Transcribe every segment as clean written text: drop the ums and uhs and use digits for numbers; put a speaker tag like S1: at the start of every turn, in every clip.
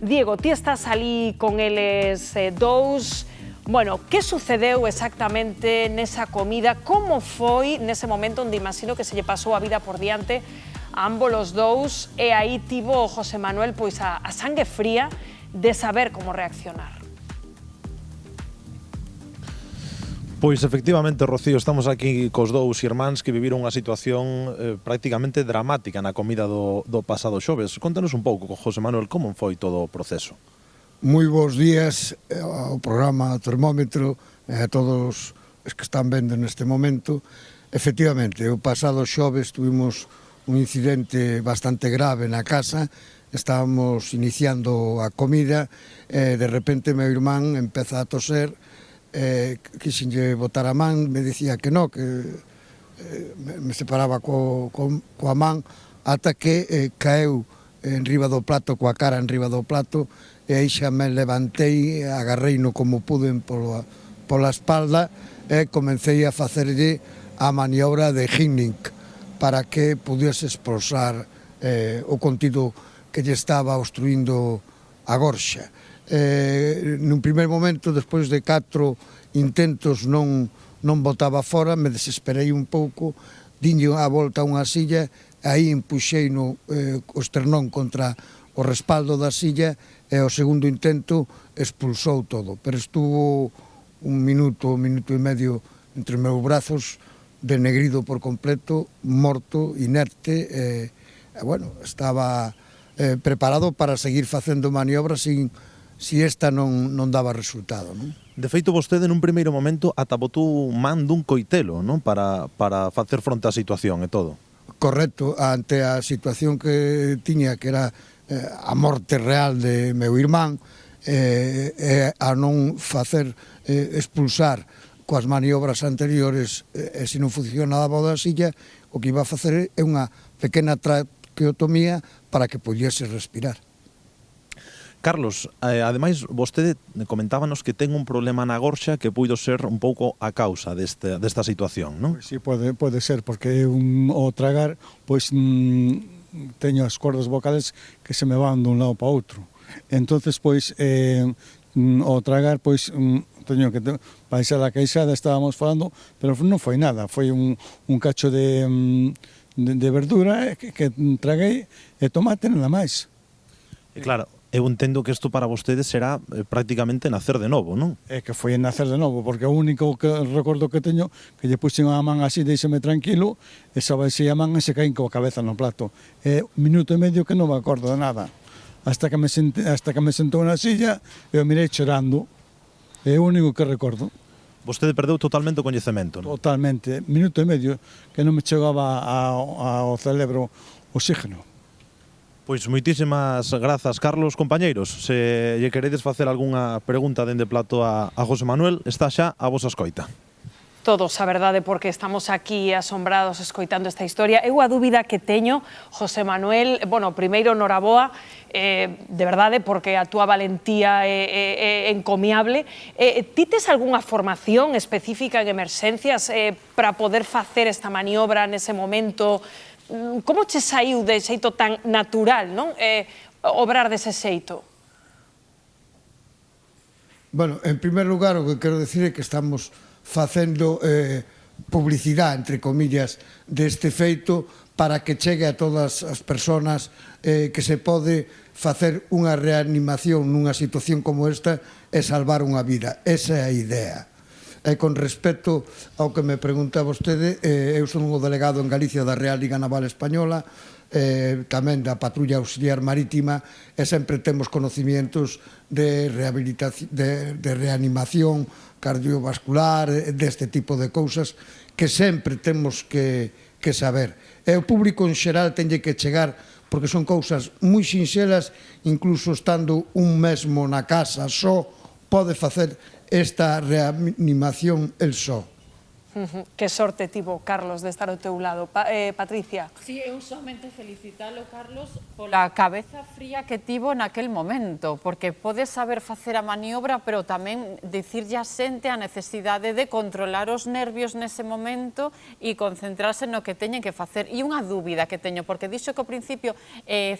S1: Diego, ti estás ali con eles dous. Bueno, que sucedeu exactamente nesa comida? Como foi nese momento onde imagino que se lle pasou a vida por diante a ambos os dous e aí tivo José Manuel pois a sangue fría de saber como reaccionar?
S2: Pois efectivamente, Rocío, estamos aquí cos dous irmáns que viviron unha situación prácticamente dramática na comida do pasado xoves. Contanos un pouco, José Manuel, como foi todo o proceso?
S3: Moi bons días ao programa Termómetro e a todos os que están vendo neste momento. Efectivamente, o pasado xoves tuvimos un incidente bastante grave na casa. Estábamos iniciando a comida e de repente meu irmán empeza a toser. Quixenlle botar a man, me dicía que no, que me separaba coa man, ata que caeu en riba do plato, coa cara en riba do plato, e aí xa me levantei, agarreino como pude pola espalda e comecei a facerlle a maniobra de Hinning para que pudiese expulsar o contido que lle estaba obstruindo a gorxa. Nun primer momento, despois de 4 intentos non botaba fora, me desesperei un pouco, dinlle a volta a unha silla, aí empuxei o esternón contra o respaldo da silla e o segundo intento expulsou todo, pero estuvo un minuto e medio entre os meus brazos, denegrido por completo, morto, inerte, e bueno, estaba preparado para seguir facendo maniobras si esta non daba resultado, non?
S2: De feito, vostede nun primeiro momento ata botou man dun coitelo, non? Para facer fronte á situación e todo.
S3: Correcto, ante a situación que tiña, que era a morte real de meu irmán, a non facer expulsar coas maniobras anteriores, e se non funcionaba a silla, o que iba a facer é unha pequena traqueotomía para que pudiese respirar.
S2: Carlos, ademais, vostede comentábanos que ten un problema na gorxa que puido ser un pouco a causa desta situación, non?
S4: Sí, pode ser, porque ao tragar, pois, teño as cordas vocales que se me van dun lado para outro. Entonces, pois, ao tragar, pois, teño que baixar a queixada, estábamos falando, pero non foi nada, foi un cacho de verdura que traguei e tomate nada máis.
S2: E claro, eu entendo que isto para vostedes será prácticamente nacer de novo, non?
S4: É que foi nacer de novo, porque o único que recordo que teño que lle puxen a man así, deixame tranquilo, e xa baixei a man e se caín coa cabeza no plato. É un minuto e medio que non me acordo de nada. Hasta que me sentou na silla, eu mirei chorando. É o único que recordo.
S2: Vostede perdeu totalmente o coñecemento, non?
S4: Totalmente. Minuto e medio que non me chegaba ao cerebro oxígeno.
S2: Pois moitísimas grazas, Carlos. Compañeiros, se lle queredes facer algunha pregunta dende plato a José Manuel, está xa a vosa escoita.
S1: Todos, a verdade, porque estamos aquí asombrados escoitando esta historia. Eu a dúbida que teño, José Manuel, bueno, primeiro, noraboa, de verdade, porque a túa valentía é encomiable. Ti tes algunha formación específica en emerxencias para poder facer esta maniobra nese momento? Como che saiu de xeito tan natural, non? Obrar dese xeito?
S3: Bueno, en primer lugar, o que quero decir é que estamos facendo publicidade, entre comillas, deste feito para que chegue a todas as persoas que se pode facer unha reanimación nunha situación como esta e salvar unha vida. Esa é a idea. E con respecto ao que me pregunta vostede, eu son o delegado en Galicia da Real Liga Naval Española, tamén da Patrulla Auxiliar Marítima, e sempre temos conocimientos de reanimación cardiovascular, deste tipo de cousas que sempre temos que saber. E o público en xeral tenlle que chegar, porque son cousas moi sinxelas, incluso estando un mesmo na casa só, pode facer esta reanimación el só.
S1: Que sorte tivo Carlos de estar ao teu lado. Patricia.
S5: Sí, eu somente felicitalo, Carlos, pola cabeza fría que tivo naquel momento, porque pode saber facer a maniobra, pero tamén dicirlle a xente a necesidade de controlar os nervios nese momento e concentrarse no que teñen que facer. E unha dúbida que teño, porque dixo que ao principio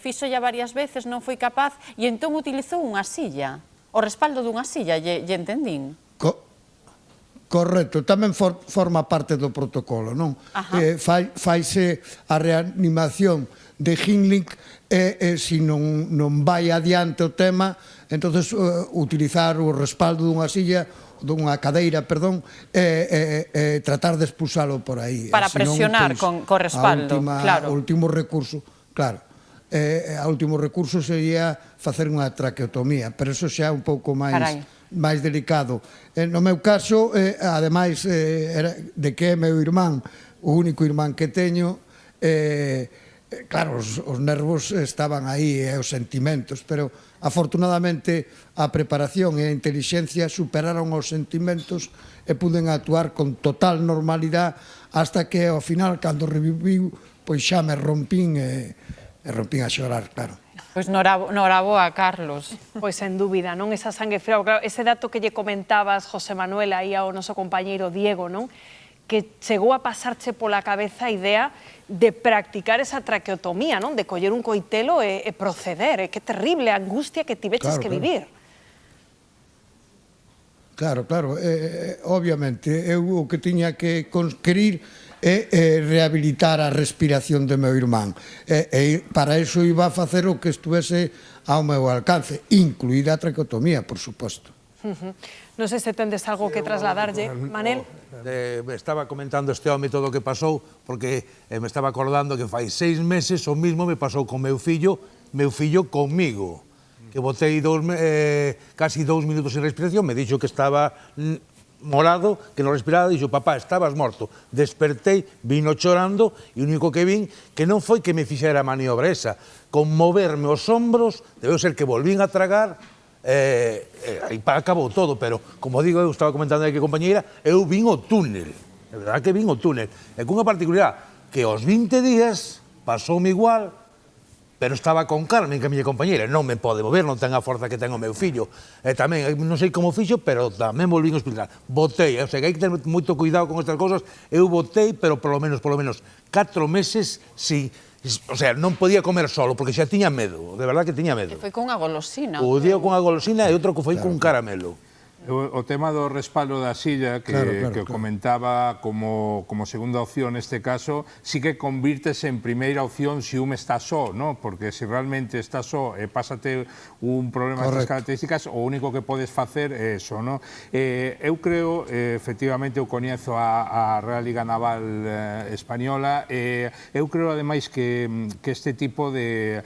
S5: fixo ya varias veces, non foi capaz, e entón utilizou unha silla, o respaldo dunha silla, lle entendín.
S3: Correcto, tamén forma parte do protocolo, non? Faise a reanimación de Hinlich e se non vai adiante o tema, entonces utilizar o respaldo dunha silla, dunha cadeira, perdón, e tratar de expulsalo por aí.
S5: Para presionar con respaldo, claro.
S3: O último recurso, claro. O último recurso sería facer unha traqueotomía, pero eso xa é un pouco máis delicado. No meu caso, ademais de que é meu irmán, o único irmán que teño, claro, os nervos estaban aí, os sentimentos, pero afortunadamente a preparación e a inteligencia superaron os sentimentos e puden actuar con total normalidade hasta que ao final, cando reviviu, pois xa me rompín a xorar, claro.
S5: Pois noraboa, Carlos.
S1: Pois sen dúbida, non? Esa sangue fría, claro, ese dato que lle comentabas, José Manuel, aí ao noso compañeiro Diego, non? Que chegou a pasarche pola cabeza a idea de practicar esa traqueotomía, non? De coller un coitelo e proceder. Que terrible a angustia que tiveches que vivir.
S3: Claro, obviamente, eu o que tiña que querer é rehabilitar a respiración de meu irmán. E para iso iba a facer o que estuvese ao meu alcance, incluída a traqueotomía, por suposto.
S1: Non sei se tendes algo que trasladarlle, Manel.
S6: Estaba comentando este home todo o que pasou, porque me estaba acordando que fai 6 meses o mismo me pasou con meu fillo comigo, que botei casi 2 minutos sin respiración, me dixo que estaba morado, que non respiraba, dixo, papá, estabas morto. Despertei, vino chorando, e o único que vin, que non foi que me fixera a maniobra esa, con moverme os ombros, debeu ser que volvín a tragar, aí acabou todo, pero, como digo, eu estaba comentando aquí, compañeira, eu vin o túnel, de verdade que vin o túnel, e cunha particularidade, que aos 20 días pasoume igual, pero estaba con Carmen, que é a miña compañeira, non me pode mover, non ten a forza que ten o meu fillo. E tamén, non sei como fixo, pero tamén volvín ao hospital. Botei, o sea, que hai que ter moito cuidado con estas cousas. Eu botei, pero polo menos 4 meses, sí. O sea, non podía comer solo, porque xa tiña medo, de verdade que tiña medo.
S5: E foi con unha golosina.
S6: O día con a golosina e outro que foi con caramelo.
S7: O tema do respaldo da silla que comentaba como segunda opción neste caso, sí que convírtese en primeira opción se un está só, ¿no? Porque se realmente está só e pásate un problema destas características, o único que podes facer é eso, ¿no? Eu creo, efectivamente, eu coñezo a Real Liga Naval Española, eu creo, ademais, que este tipo de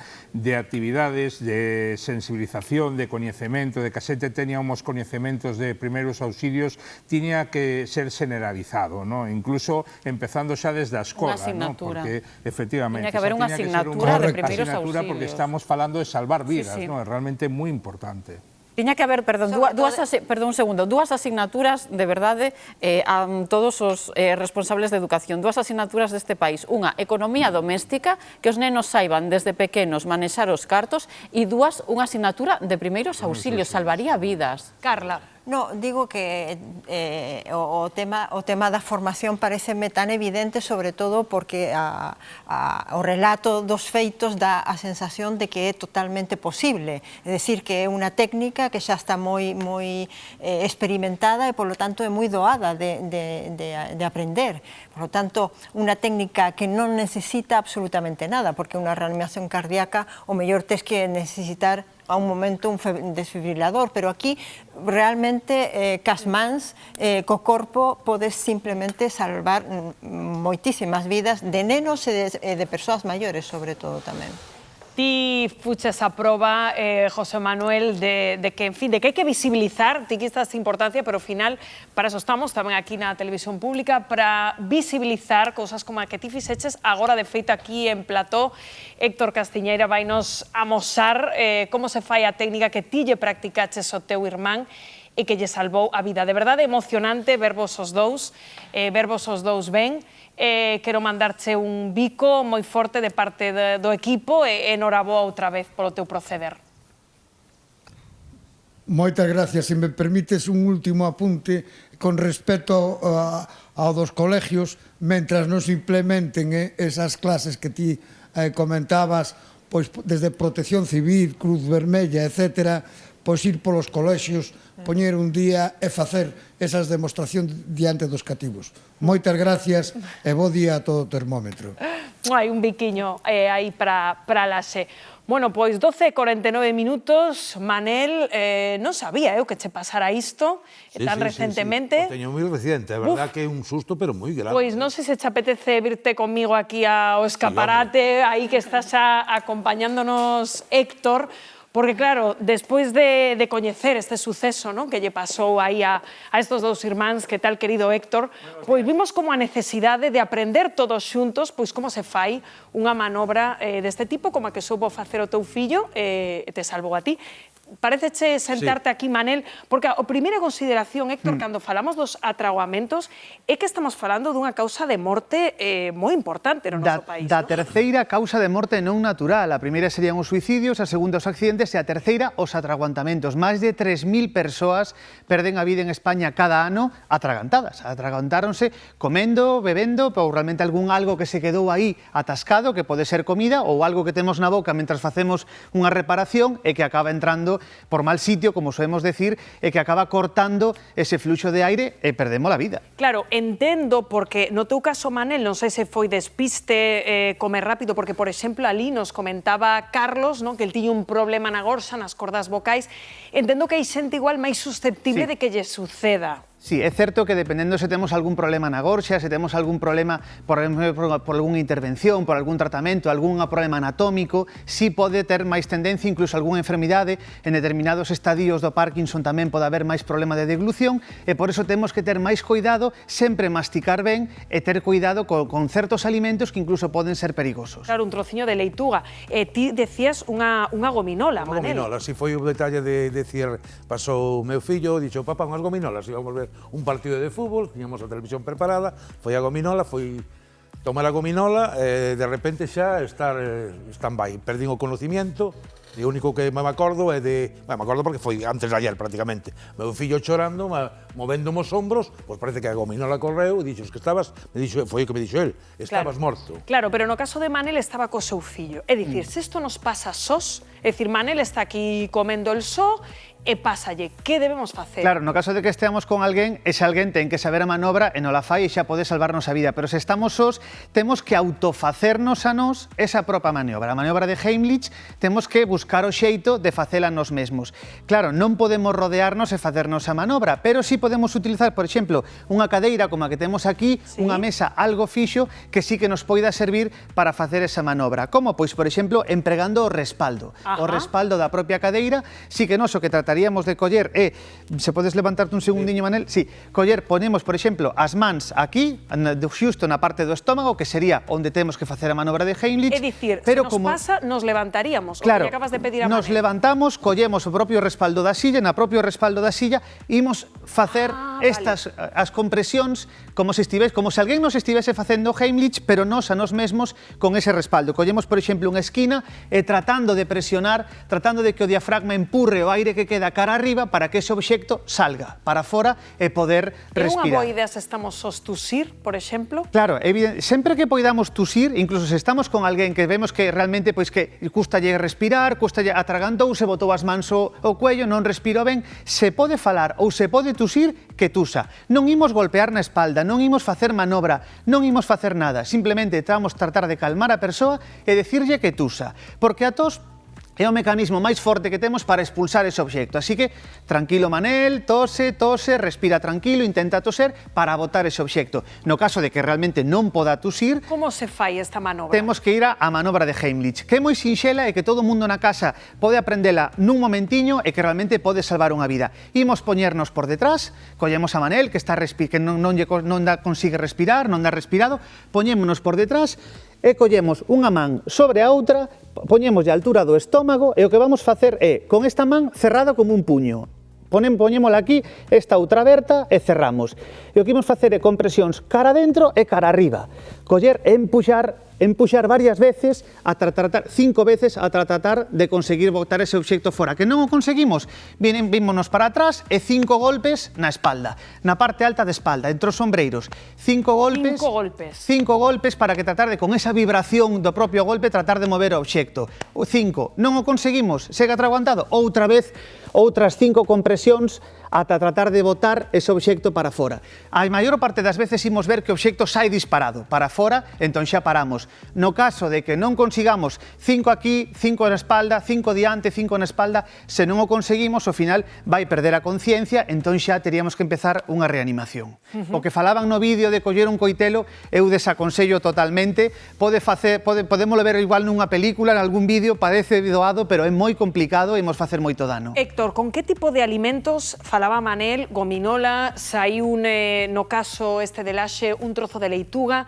S7: actividades de sensibilización, de coñecemento, de que a xente teña uns coñecementos de primeiros auxilios, tiña que ser generalizado, ¿no? Incluso empezando xa desde a escola, ¿no? Porque, efectivamente,
S5: tiña que haber unha asignatura de primeiros auxilios.
S7: Porque estamos falando de salvar vidas, ¿no? É realmente moi importante.
S5: Tiña que haber, perdón, un segundo, dúas asignaturas, de verdade, a todos os responsables de educación, dúas asignaturas deste país. Unha, economía doméstica, que os nenos saiban desde pequenos manexar os cartos, e dúas, unha asignatura de primeiros auxilios, salvaría vidas.
S1: Carla.
S8: No, digo que o tema da formación pareceme tan evidente, sobre todo porque o relato dos feitos dá a sensación de que é totalmente posible. É dicir, que é unha técnica que xa está moi experimentada e, polo tanto, é moi doada de aprender. Por lo tanto, unha técnica que non necesita absolutamente nada, porque unha reanimación cardíaca o mellor tes que necesitar a un momento un desfibrilador, pero aquí realmente cas mans, co corpo, podes simplemente salvar moitísimas vidas de nenos e de persoas maiores, sobre todo, tamén.
S1: Ti fuches a proba, José Manuel, de que, en fin, de que hai que visibilizar, ti que estás importancia, pero ao final, para eso estamos tamén aquí na televisión pública, para visibilizar cousas como a que ti fixeches agora, de feito, aquí en plató. Héctor Castiñeira vai nos amosar como se fai a técnica que ti lle practicaches ao teu irmán e que lle salvou a vida. De verdade, emocionante vervos os dous ben. Quero mandarche un bico moi forte de parte do equipo e enhoraboa outra vez polo teu proceder.
S3: Moitas gracias. Se me permites un último apunte con respecto ao dos colegios, mentras non se implementen esas clases que ti comentabas, pois desde Protección Civil, Cruz Vermella, etcétera, pois ir polos colexios, poñer un día e facer esas demostracións diante dos cativos. Moitas gracias e bo día a todo o termómetro.
S1: Hai un biquiño aí para laxe. Bueno, pois 12:49 minutos, Manel, non sabía eu que che pasara isto tan recentemente.
S6: Sí. Teño moi reciente, a verdad que é un susto, pero moi grande.
S1: Pois non sei se te apetece virte conmigo aquí ao escaparate, aí que estás acompañándonos Héctor, porque claro, despois de coñecer este suceso que lle pasou aí a estos dous irmáns, que tal, querido Héctor, pois vimos como a necesidade de aprender todos xuntos pois como se fai unha manobra deste tipo, como a que soubo facer o teu fillo e te salvou a ti. Pareceche sentarte aquí, Manel, porque a primeira consideración, Héctor, cando falamos dos atragamentos, é que estamos falando dunha causa de morte moi importante no noso país.
S9: Da terceira causa de morte non natural. A primeira serían os suicidios, a segunda os accidentes e a terceira os atraguantamentos. Máis de 3.000 persoas perden a vida en España cada ano atragantadas. Atragantáronse comendo, bebendo, ou realmente algo que se quedou aí atascado, que pode ser comida, ou algo que temos na boca mentras facemos unha reparación e que acaba entrando por mal sitio, como sabemos decir, e que acaba cortando ese fluxo de aire e perdemos a vida.
S1: Claro, entendo, porque no teu caso, Manel, non sei se foi despiste, comer rápido, porque, por exemplo, ali nos comentaba Carlos, que el tiña un problema na gorxa, nas cordas vocais. Entendo que hai xente igual máis susceptible de que lle suceda.
S9: Sí, é certo que dependendo se temos algún problema na gorxa, se temos algún problema por algunha intervención, por algún tratamento, algún problema anatómico, sí pode ter máis tendencia, incluso algunha enfermidade, en determinados estadios do Parkinson tamén pode haber máis problema de deglución, e por eso temos que ter máis cuidado, sempre masticar ben e ter cuidado con certos alimentos que incluso poden ser perigosos.
S1: Claro, un trociño de leituga. Ti decías unha gominola, Manel.
S6: Unha gominola, si foi o detalle de decir, pasou o meu fillo, dixo, papá, unhas gominolas, íbamos ver un partido de fútbol, tiñamos a televisión preparada, foi a gominola, foi tomar a gominola, de repente xa estar stand-by. Perdín o conocimiento, e o único que me acordo é de... me acordo porque foi antes de ayer, prácticamente. Meu fillo chorando, movendo os ombros, pois parece que a gominola correu, e dixo, que estabas... foi o que me dixo el, estabas morto.
S1: Claro, pero no caso de Manel estaba co seu fillo. É dicir, se isto nos pasa sós, é dicir, Manel está aquí comendo el só, e pásalle, que debemos facer?
S9: Claro, no caso de que esteamos con alguén, ese alguén ten que saber a manobra e non la fai e xa pode salvarnos a vida, pero se estamos sós, temos que autofacernos a nós esa propia maniobra. A maniobra de Heimlich temos que buscar o xeito de facela nos mesmos. Claro, non podemos rodearnos e facernos a manobra, pero sí podemos utilizar, por exemplo, unha cadeira como a que temos aquí, unha mesa algo fixo que sí que nos poida servir para facer esa manobra. Como? Pois, por exemplo, empregando o respaldo. O respaldo da propia cadeira, sí que nos o que trataríamos de coller se podes levantarte un segundiño, Manel, sí, coller, ponemos, por exemplo, as mans aquí, xusto na parte do estómago, que sería onde temos que facer a manobra de Heimlich.
S1: É dicir, se nos pasa, nos levantaríamos,
S9: claro,
S1: o que acabas de pedir a Manel.
S9: Nos levantamos, collemos o propio respaldo da silla, na propio respaldo da silla, imos facer estas as compresións como se alguén nos estivese facendo Heimlich, pero nos a nós mesmos con ese respaldo. Collemos, por exemplo, unha esquina e tratando de presionar, tratando de que o diafragma empurre o aire que queda cara arriba para que ese obxecto salga para fora e poder respirar.
S1: É unha boa idea se estamos sós tusir, por exemplo?
S9: Claro, sempre que poidamos tusir, incluso se estamos con alguén que vemos que realmente pois que custalle respirar, custalle atragantou, se botou as mans ao cuello, non respiro ben, se pode falar ou se pode tusir, que tusa. Non imos golpear na espalda, non imos facer manobra, non imos facer nada, simplemente vamos tratar de calmar a persoa e decirlle que tusa, porque a tos é o mecanismo máis forte que temos para expulsar ese obxecto. Así que, tranquilo, Manel, tose, respira tranquilo, intenta toser para botar ese obxecto. No caso de que realmente non poda tusir...
S1: Como se fai esta manobra?
S9: Temos que ir a manobra de Heimlich, que é moi sinxela e que todo o mundo na casa pode aprendela nun momentiño e que realmente pode salvar unha vida. Imos poñernos por detrás, collemos a Manel, que non consigue respirar, non dá respirado, poñémonos por detrás e collemos unha man sobre a outra, poñemos a altura do estómago e o que vamos facer é, con esta man cerrada como un puño, poñémola aquí, esta outra aberta e cerramos. E o que imos facer é compresións cara adentro e cara arriba. Coller e empuxar varias veces, ata tratar 5 veces, ata tratar de conseguir botar ese obxecto fora. Que non o conseguimos, vímonos para atrás e 5 golpes na espalda, na parte alta de espalda, entre os sombreiros. 5 golpes. 5 golpes para que tratar de, con esa vibración do propio golpe, tratar de mover o obxecto. 5. Non o conseguimos, segue atraguantado, outra vez, outras 5 compresións ata tratar de botar ese obxecto para fora. A maior parte das veces imos ver que o obxecto sai disparado para fora, entón xa paramos. No caso de que non consigamos 5 aquí, 5 na espalda, 5 diante, 5 na espalda, se non o conseguimos, ao final vai perder a conciencia, entón xa teríamos que empezar unha reanimación. O que falaban no vídeo de coller un coitelo, eu desaconsello totalmente, podémolo ver igual nunha película, en algún vídeo, parece doado, pero é moi complicado e imos facer moito dano.
S1: Héctor, con que tipo de alimentos falaba Manel, gominola, saiu no caso este de Laxe un trozo de leituga?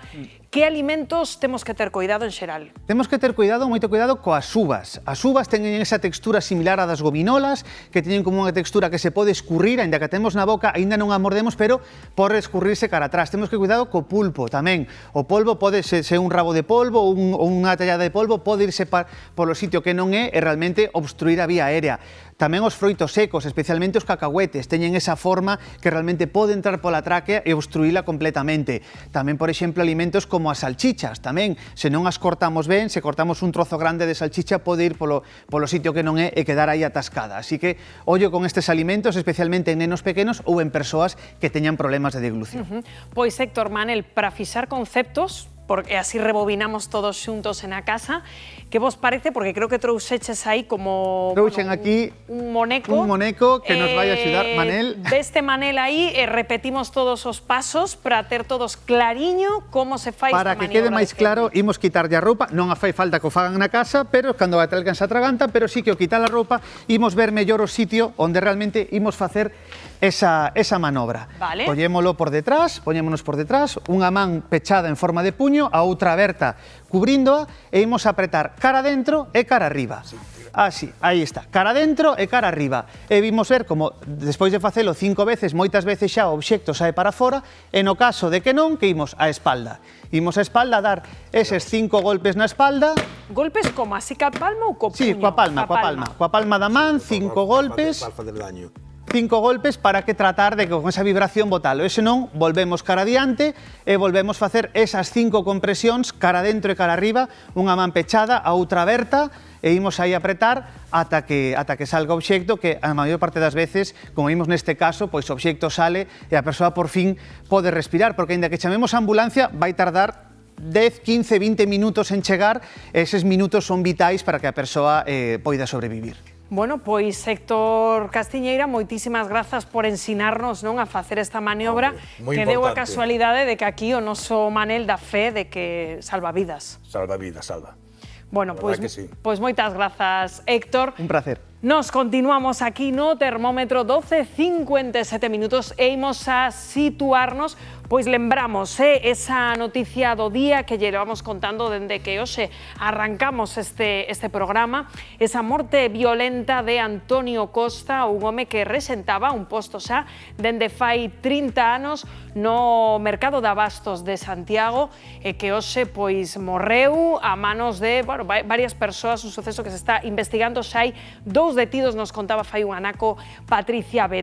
S1: Que alimentos temos que ter cuidado en xeral?
S9: Temos que ter cuidado, moito cuidado, coas uvas. As uvas teñen esa textura similar á das gominolas, que teñen como unha textura que se pode escurrir, aínda que temos na boca, aínda non a mordemos, pero pode escurrirse cara atrás. Temos que cuidado co pulpo tamén. O polvo pode ser un rabo de polvo ou unha tallada de polvo, pode irse polo sitio que non é e realmente obstruir a vía aérea. Tamén os froitos secos, especialmente os cacahuetes, teñen esa forma que realmente pode entrar pola tráquea e obstruíla completamente. Tamén, por exemplo, alimentos como as salchichas, tamén, se non as cortamos ben, se cortamos un trozo grande de salchicha, pode ir polo sitio que non é e quedar aí atascada. Así que, ollo con estes alimentos, especialmente en nenos pequenos ou en persoas que teñan problemas de deglución.
S1: Pois, Héctor, Manel, para fixar conceptos, porque así rebobinamos todos xuntos en a casa. Que vos parece? Porque creo que trouxeches aí como...
S9: Trouxen aquí
S1: un moneco.
S9: Un moneco que nos vai axudar, Manel.
S1: Deste Manel aí, repetimos todos os pasos para ter todos clariño como se fai esta maniobra.
S9: Para que quede máis claro, imos quitarlle a roupa, non a fai falta que o fagan na casa, pero cando a alguén se atraganta, pero sí que o quitar a roupa, imos ver mellor o sitio onde realmente imos facer esa manobra.
S1: Vale.
S9: Collémolo por detrás, poñémonos por detrás, unha man pechada en forma de puño, a outra aberta cubríndoa, e imos apretar cara dentro e cara arriba. Así, aí está, cara dentro e cara arriba. E vimos ver como, despois de facelo 5 veces, moitas veces xa o obxecto sae para fora, e no caso de que non, que imos á espalda. Imos á espalda a dar eses 5 golpes na espalda.
S1: Golpes como así ca palma ou co puño?
S9: Sí, coa palma. Coa palma da man, 5 golpes. 5 golpes para que tratar de que con esa vibración botalo. E senón, volvemos cara adiante e volvemos facer esas 5 compresións cara dentro e cara arriba, unha man pechada, a outra aberta, e imos aí apretar ata que salga o obxecto, que a maior parte das veces, como vimos neste caso, pois o obxecto sale e a persoa por fin pode respirar, porque aínda que chamemos a ambulancia, vai tardar 10, 15, 20 minutos en chegar, e eses minutos son vitais para que a persoa poida sobrevivir.
S1: Bueno, pois Héctor Castiñeira, moitísimas grazas por ensinarnos, non, a facer esta maniobra, que deu a casualidade de que aquí o noso Manel dá fe de que salva vidas.
S6: Salva vidas, salva.
S1: Bueno, pois moitas grazas, Héctor.
S9: Un placer.
S1: Nos continuamos aquí no termómetro, 12:57 minutos, e imos a situarnos, pois lembramos esa noticia do día que lle levamos contando dende que hoxe arrancamos este programa, esa morte violenta de Antonio Costa, un home que rexentaba un posto xa dende fai 30 anos no mercado de abastos de Santiago, e que hoxe pois morreu a manos de varias persoas, un suceso que se está investigando. Xa hai 2 detidos, nos contaba fai un anaco Patricia Bete.